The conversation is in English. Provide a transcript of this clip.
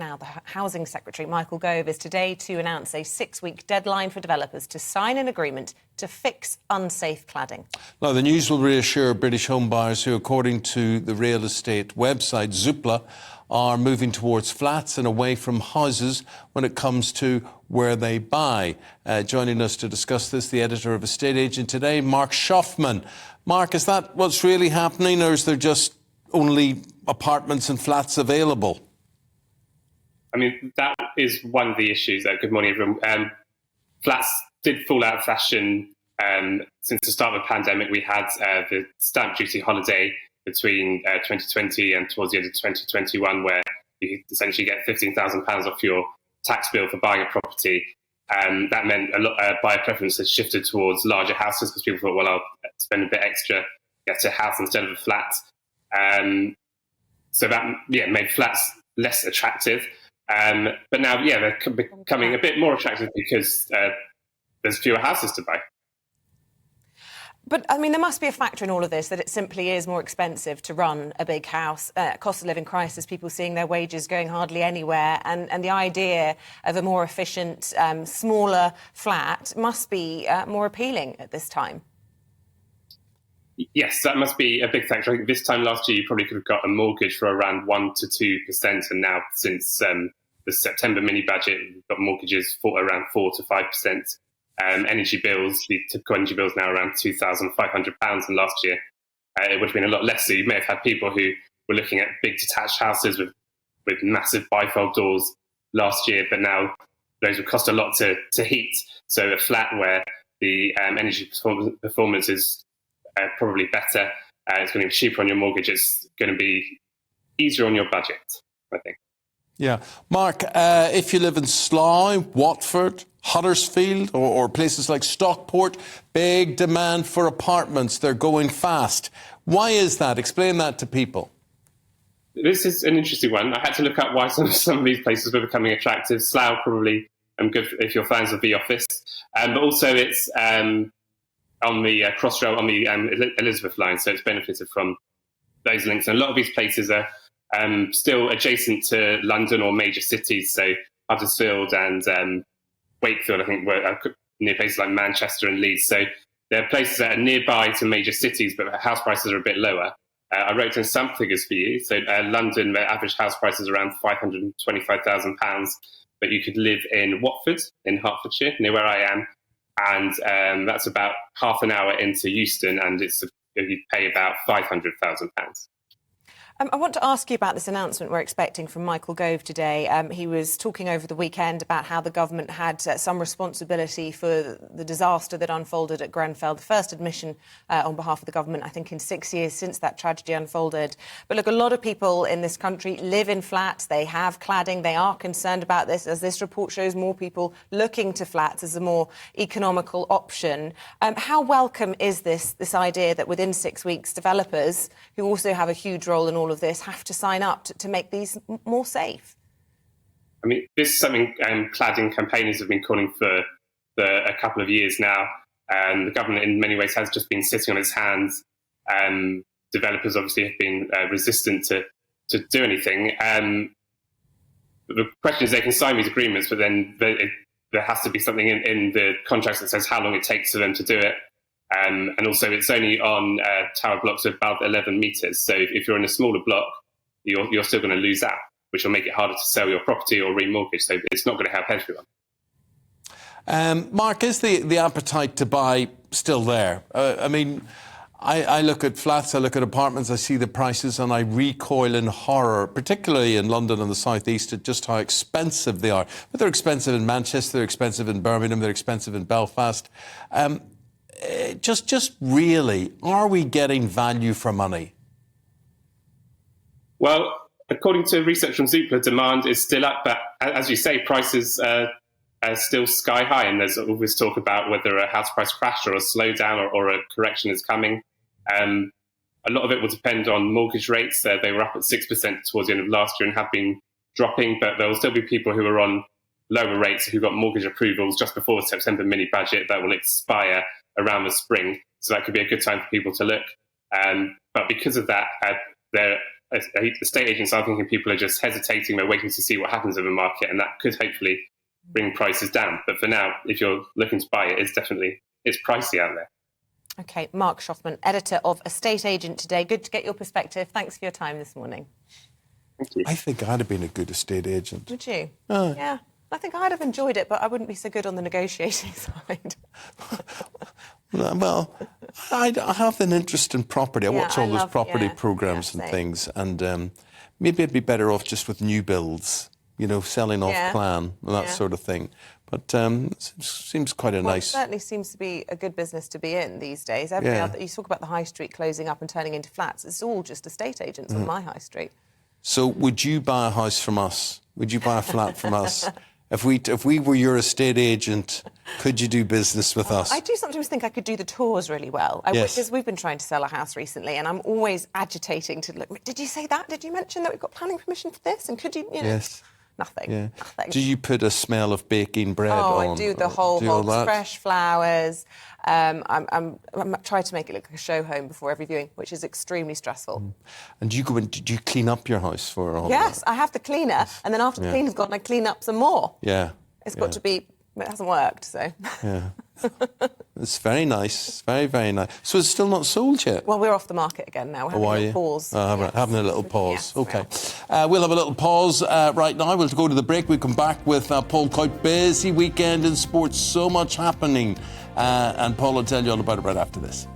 Now, the Housing Secretary, Michael Gove, is today to announce a 6-week deadline for developers to sign an agreement to fix unsafe cladding. Now, the news will reassure British home buyers who, according to the real estate website Zoopla, are moving towards flats and away from houses when it comes to where they buy. Joining us to discuss this, the editor of Estate Agent Today, Marc Shoffman. Marc, is that what's really happening, or is there just only apartments and flats available? I mean, that is one of the issues. Good morning, everyone. Flats did fall out of fashion since the start of the pandemic. We had the stamp duty holiday between 2020 and towards the end of 2021, where you essentially get £15,000 off your tax bill for buying a property. That meant a lot buyer preference has shifted towards larger houses because people thought, well, I'll spend a bit extra, get a house instead of a flat. So that made flats less attractive. But now, they're becoming a bit more attractive because there's fewer houses to buy. But, I mean, there must be a factor in all of this that it simply is more expensive to run a big house. Cost of living crisis, people seeing their wages going hardly anywhere. And the idea of a more efficient, smaller flat must be more appealing at this time. Yes, that must be a big factor. I think this time last year, you probably could have got a mortgage for around 1 to 2%. And now, since the September mini budget, we've got mortgages for around 4 to 5%. Energy bills, the typical energy bills now around £2,500, and last year it would have been a lot less. So you may have had people who were looking at big detached houses with massive bifold doors last year, but now those would cost a lot to heat. So a flat where the energy performance is probably better, it's going to be cheaper on your mortgage, it's going to be easier on your budget, I think. Yeah. Marc, if you live in Slough, Watford, Huddersfield or places like Stockport, big demand for apartments. They're going fast. Why is that? Explain that to people. This is an interesting one. I had to look up why some of these places were becoming attractive. Slough probably good if you're fans of The Office. But also it's on the Crossrail, on the Elizabeth line, so it's benefited from those links. And a lot of these places are still adjacent to London or major cities, so Huddersfield and Wakefield, I think, were near places like Manchester and Leeds. So there are places that are nearby to major cities, but house prices are a bit lower. I wrote in some figures for you. So London, the average house price is around £525,000, but you could live in Watford, in Hertfordshire, near where I am, and that's about half an hour into Euston, and you pay about £500,000. I want to ask you about this announcement we're expecting from Michael Gove today. He was talking over the weekend about how the government had some responsibility for the disaster that unfolded at Grenfell, the first admission on behalf of the government, I think, in 6 years since that tragedy unfolded. But look, a lot of people in this country live in flats. They have cladding. They are concerned about this. As this report shows, more people looking to flats as a more economical option. How welcome is this idea that within 6 weeks, developers, who also have a huge role in all of this, have to sign up to make these more safe? I mean, this is something cladding campaigners have been calling for a couple of years now. The government, in many ways, has just been sitting on its hands. Developers obviously have been resistant to do anything. The question is, they can sign these agreements, but then there has to be something in the contracts that says how long it takes for them to do it. And also, it's only on tower blocks of about 11 metres. So if you're in a smaller block, you're still going to lose out, which will make it harder to sell your property or remortgage. So it's not going to help everyone. Marc, is the appetite to buy still there? I mean, I look at flats, I look at apartments, I see the prices and I recoil in horror, particularly in London and the South East, at just how expensive they are. But they're expensive in Manchester, they're expensive in Birmingham, they're expensive in Belfast. Just really, are we getting value for money? Well, according to research from Zoopla, demand is still up, but as you say, prices are still sky high, and there's always talk about whether a house price crash or a slowdown or a correction is coming. A lot of it will depend on mortgage rates. They were up at 6% towards the end of last year and have been dropping, but there will still be people who are on lower rates who got mortgage approvals just before the September mini budget that will expire around the spring. So that could be a good time for people to look. But because of that, there estate agents are thinking people are just hesitating, they're waiting to see what happens in the market, and that could hopefully bring prices down. But for now, if you're looking to buy it, it's pricey out there. OK, Marc Shoffman, editor of Estate Agent Today. Good to get your perspective. Thanks for your time this morning. Thank you. I think I'd have been a good estate agent. Would you? Yeah. I think I'd have enjoyed it, but I wouldn't be so good on the negotiating side. Well, I have an interest in property. I watch all those property programmes and same. things, and maybe I'd be better off just with new builds, selling off plan and that sort of thing. But it seems quite a nice... It certainly seems to be a good business to be in these days. You talk about the high street closing up and turning into flats. It's all just estate agents on my high street. So would you buy a house from us? Would you buy a flat from us? If we were your estate agent, could you do business with us? I do sometimes think I could do the tours really well. Because we've been trying to sell a house recently, and I'm always agitating to look. Did you say that? Did you mention that we've got planning permission for this? And could you? Yes. Nothing. Yeah. Nothing. Do you put a smell of baking bread on? Oh, I do the whole fresh flowers. I'm trying to make it look like a show home before every viewing, which is extremely stressful. And do you go in? Did you clean up your house for all Yes, that? I have the cleaner, and then after the cleaner's gone, I clean up some more. Yeah. It's got to be. It hasn't worked, so. Yeah. It's very nice. Very, very nice. So it's still not sold yet? Well, we're off the market again now. We're having a little pause. Having a little pause. Yes, OK. We'll have a little pause right now. We'll go to the break. We'll come back with Paul Coit. Busy weekend in sports. So much happening. And Paul will tell you all about it right after this.